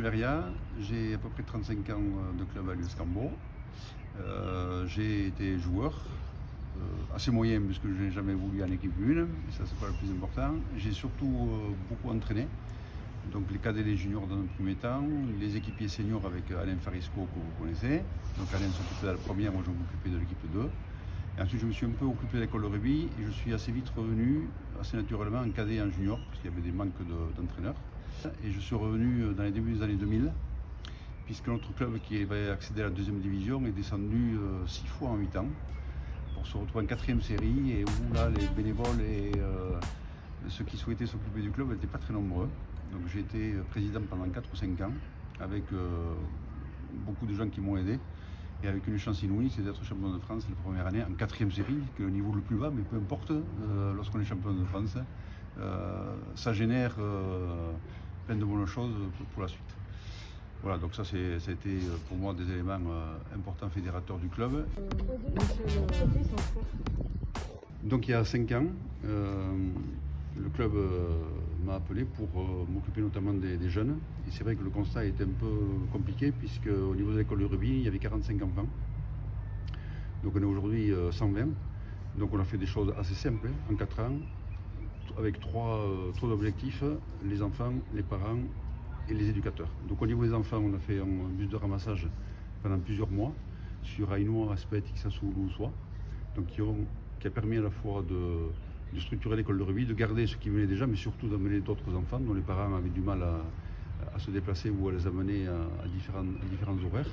Verria, j'ai à peu près 35 ans de club à l'US Cambo. J'ai été joueur, assez moyen puisque je n'ai jamais voulu en équipe 1, mais ça c'est pas le plus important. J'ai surtout beaucoup entraîné, donc les cadets et les juniors dans un premier temps, les équipiers seniors avec Alain Farisco que vous connaissez. Donc Alain s'occupait de la première, moi je m'occupais de l'équipe 2. Et ensuite je me suis un peu occupé de l'école de rugby et je suis assez vite revenu, assez naturellement, en cadet et en junior, parce qu'il y avait des manques d'entraîneurs. Et je suis revenu dans les débuts des années 2000, puisque notre club qui avait accédé à la deuxième division est descendu 6 fois en 8 ans, pour se retrouver en 4e série, et où là les bénévoles et ceux qui souhaitaient s'occuper du club n'étaient pas très nombreux. Donc j'ai été président pendant 4 ou 5 ans, avec beaucoup de gens qui m'ont aidé. Et avec une chance inouïe, c'est d'être champion de France la première année en 4e série, qui est le niveau le plus bas, mais peu importe, lorsqu'on est champion de France, ça génère plein de bonnes choses pour la suite. Voilà, donc ça a été pour moi des éléments importants fédérateurs du club. Donc il y a 5 ans, le club m'a appelé pour m'occuper notamment des jeunes. Et c'est vrai que le constat était un peu compliqué puisque au niveau de l'école de rugby, il y avait 45 enfants. Donc on est aujourd'hui 120. Donc on a fait des choses assez simples en 4 ans, avec trois objectifs, les enfants, les parents et les éducateurs. Donc au niveau des enfants, on a fait un bus de ramassage pendant plusieurs mois sur Aïnoa, Aspet, Ixassou, Lousois, donc qui a permis à la fois de structurer l'école de rugby, de garder ceux qui venaient déjà, mais surtout d'amener d'autres enfants dont les parents avaient du mal à se déplacer ou à les amener à différents horaires.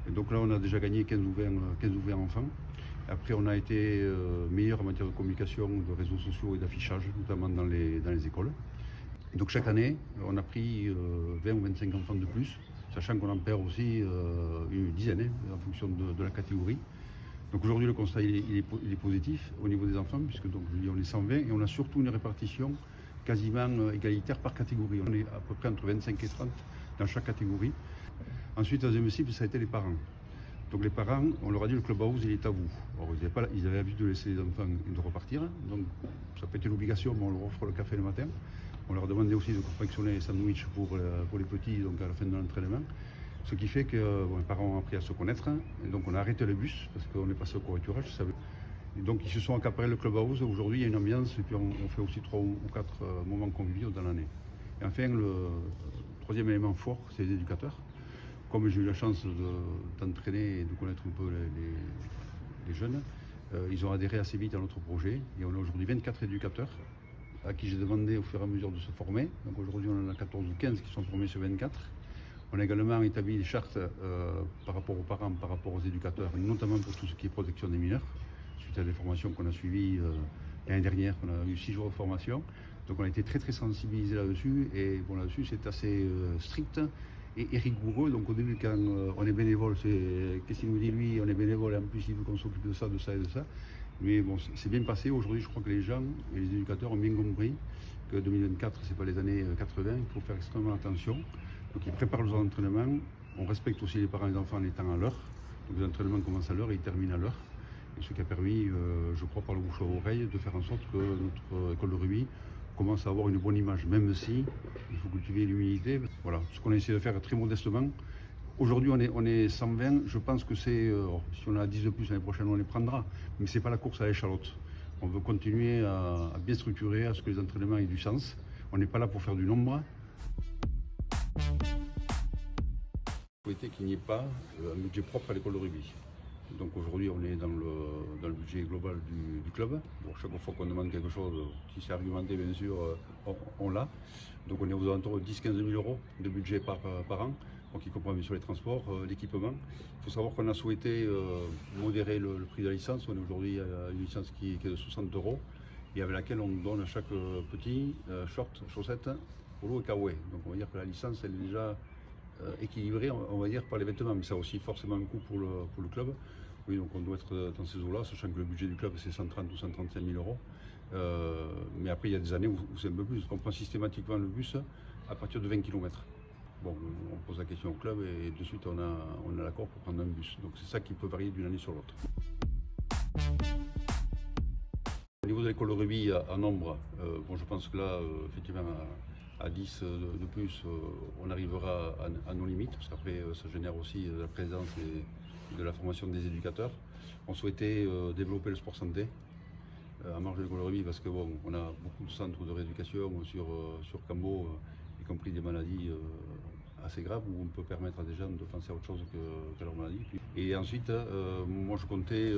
Et donc là, on a déjà gagné 15 ou 20 enfants. Après, on a été meilleur en matière de communication, de réseaux sociaux et d'affichage, notamment dans les écoles. Donc chaque année, on a pris 20 ou 25 enfants de plus, sachant qu'on en perd aussi une dizaine en fonction de la catégorie. Donc aujourd'hui, le constat il est positif au niveau des enfants, puisque donc, je dis, on est 120 et on a surtout une répartition quasiment égalitaire par catégorie. On est à peu près entre 25 et 30 dans chaque catégorie. Ensuite, la deuxième cible, ça a été les parents. Donc les parents, on leur a dit le club house, il est à vous. Alors, ils avaient l'habitude de laisser les enfants et de repartir, donc ça peut être une obligation, mais on leur offre le café le matin. On leur demandait aussi de confectionner les sandwichs pour les petits, donc à la fin de l'entraînement. Ce qui fait que les parents ont appris à se connaître, et donc on a arrêté le bus, parce qu'on est passé au covoiturage. Et donc ils se sont accaparés le clubhouse. Aujourd'hui il y a une ambiance, et puis on fait aussi 3 ou 4 moments conviviaux dans l'année. Et enfin, le troisième élément fort, c'est les éducateurs. Comme j'ai eu la chance d'entraîner et de connaître un peu les jeunes, ils ont adhéré assez vite à notre projet, et on a aujourd'hui 24 éducateurs à qui j'ai demandé au fur et à mesure de se former. Donc aujourd'hui on en a 14 ou 15 qui sont formés sur 24. On a également établi des chartes par rapport aux parents, par rapport aux éducateurs, notamment pour tout ce qui est protection des mineurs, suite à des formations qu'on a suivies l'année dernière. On a eu 6 jours de formation, donc on a été très très sensibilisés là-dessus, et bon, là-dessus c'est assez strict et rigoureux. Donc au début, quand on est bénévole, c'est qu'est-ce qu'il nous dit lui, on est bénévole et en plus il veut qu'on s'occupe de ça et de ça. Mais bon, c'est bien passé. Aujourd'hui, je crois que les gens et les éducateurs ont bien compris que 2024, c'est pas les années 80, il faut faire extrêmement attention. Donc ils préparent leurs entraînements, on respecte aussi les parents et les enfants en étant à l'heure. Donc les entraînements commencent à l'heure et ils terminent à l'heure. Et ce qui a permis, je crois, par le bouche à oreille, de faire en sorte que notre école de rugby commence à avoir une bonne image, même si il faut cultiver l'humilité. Voilà, ce qu'on a essayé de faire très modestement. Aujourd'hui, on est 120, je pense que c'est, si on a 10 de plus l'année prochaine, on les prendra. Mais ce n'est pas la course à l'échalote. On veut continuer à bien structurer, à ce que les entraînements aient du sens. On n'est pas là pour faire du nombre. Il faut qu'il n'y ait pas un budget propre à l'école de rugby. Donc aujourd'hui, on est dans le budget global du club. Bon, chaque fois qu'on demande quelque chose, qui s'est argumenté, bien sûr, on l'a. Donc on est aux alentours de 10-15 000 euros de budget par an, donc y comprend bien sûr les transports, l'équipement. Il faut savoir qu'on a souhaité modérer le prix de la licence. On est aujourd'hui à une licence qui est de 60 euros, et avec laquelle on donne à chaque petit short, chaussettes, polo et kawaii. Donc on va dire que la licence, elle est déjà équilibré, on va dire, par les vêtements, mais ça a aussi forcément un coût pour le club. Oui, donc on doit être dans ces eaux-là, sachant que le budget du club c'est 130 ou 135 000 euros. Mais après, il y a des années où c'est un peu plus. On prend systématiquement le bus à partir de 20 km. Bon, on pose la question au club et de suite on a l'accord pour prendre un bus. Donc c'est ça qui peut varier d'une année sur l'autre. Au niveau de l'école de rugby à nombre, bon, je pense que là, effectivement, à 10 de plus, on arrivera à nos limites, parce qu'après ça génère aussi de la présence et de la formation des éducateurs. On souhaitait développer le sport santé à marge de l'école de rugby, parce que bon, on a beaucoup de centres de rééducation sur Cambo, y compris des maladies assez graves, où on peut permettre à des gens de penser à autre chose qu'à leur maladie. Et ensuite, moi je comptais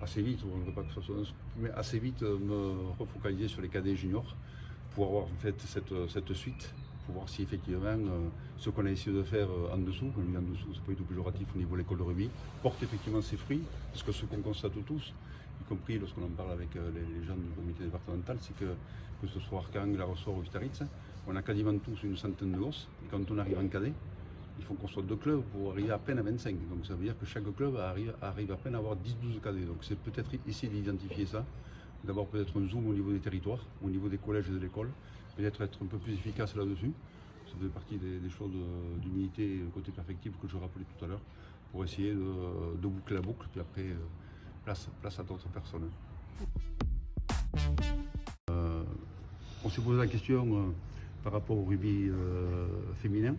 assez vite, on ne veut pas que ce soit, mais assez vite me refocaliser sur les cadets juniors pour avoir en fait cette suite, pour voir si effectivement ce qu'on a essayé de faire en dessous, comme en dessous, c'est pas du tout péjoratif au niveau de l'école de rugby, porte effectivement ses fruits, parce que ce qu'on constate tous, y compris lorsqu'on en parle avec les gens du comité départemental, c'est que ce soit Arcang, La Ressort ou Ustaritz, on a quasiment tous une centaine de gosses, et quand on arrive en cadet, il faut qu'on soit 2 clubs pour arriver à peine à 25. Donc ça veut dire que chaque club arrive à peine à avoir 10-12 cadets. Donc c'est peut-être essayer d'identifier ça, d'avoir peut-être un zoom au niveau des territoires, au niveau des collèges et de l'école, peut-être être un peu plus efficace là-dessus. Ça fait partie des choses d'humilité côté perfectible que je rappelais tout à l'heure, pour essayer de boucler la boucle, puis après place à d'autres personnes. On s'est posé la question par rapport au rugby féminin,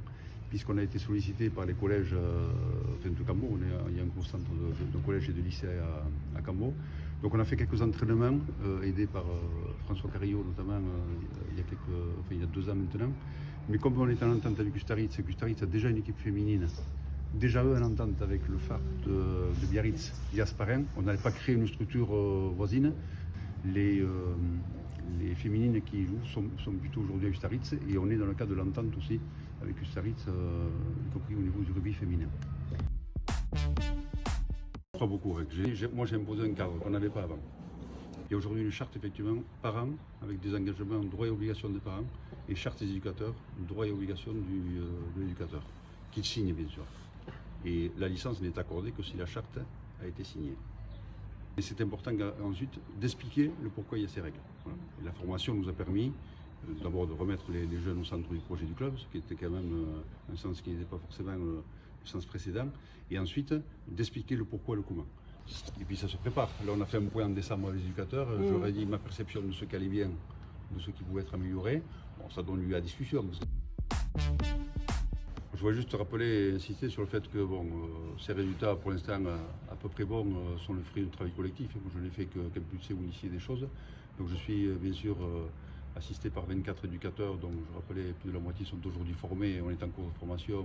puisqu'on a été sollicité par les collèges de Cambo. Il y a un gros centre de collèges et de lycées à Cambo. Donc on a fait quelques entraînements, aidés par François Carillo notamment, il y a 2 ans maintenant. Mais comme on est en entente avec Ustaritz, et Ustaritz a déjà une équipe féminine, déjà eux en entente avec le phare de Biarritz, Gasparin, on n'allait pas créer une structure voisine. Les féminines qui jouent sont plutôt aujourd'hui à Ustaritz, et on est dans le cadre de l'entente aussi avec Ustaritz, y compris au niveau du rugby féminin. Pas beaucoup. Moi j'ai imposé un cadre qu'on n'avait pas avant. Il y a aujourd'hui une charte effectivement par an, avec des engagements, droits et obligations des parents, et charte des éducateurs, droits et obligations de l'éducateur, qu'il signe bien sûr. Et la licence n'est accordée que si la charte a été signée. Et c'est important ensuite d'expliquer le pourquoi il y a ces règles. Voilà. Et la formation nous a permis d'abord de remettre les jeunes au centre du projet du club, ce qui était quand même un sens qui n'était pas forcément le sens précédent, et ensuite d'expliquer le pourquoi et le comment. Et puis ça se prépare. Là on a fait un point en décembre avec les éducateurs, j'aurais dit ma perception de ce qui allait bien, de ce qui pouvait être amélioré. Bon, ça donne lieu à discussion. Je voudrais juste rappeler et insister sur le fait que ces résultats, pour l'instant, à peu près bons, sont le fruit d'un travail collectif. Moi, je n'ai fait qu'impulser ou initier des choses. Donc je suis bien sûr assisté par 24 éducateurs, dont je rappelais plus de la moitié sont aujourd'hui formés. On est en cours de formation,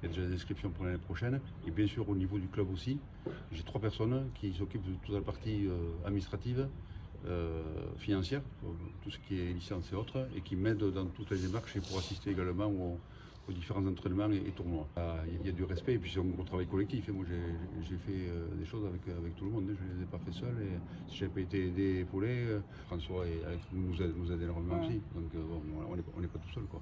il y a déjà des inscriptions pour l'année prochaine. Et bien sûr au niveau du club aussi, j'ai 3 personnes qui s'occupent de toute la partie administrative, financière, tout ce qui est licence et autres, et qui m'aident dans toutes les démarches et pour assister également aux différents entraînements et tournois. Il y a du respect et puis c'est un gros travail collectif. Et moi j'ai fait des choses avec tout le monde, je ne les ai pas fait seul, et si je n'avais pas été aidé et épaulé, François et Alex nous aident énormément aussi. Donc on n'est pas tout seul, quoi.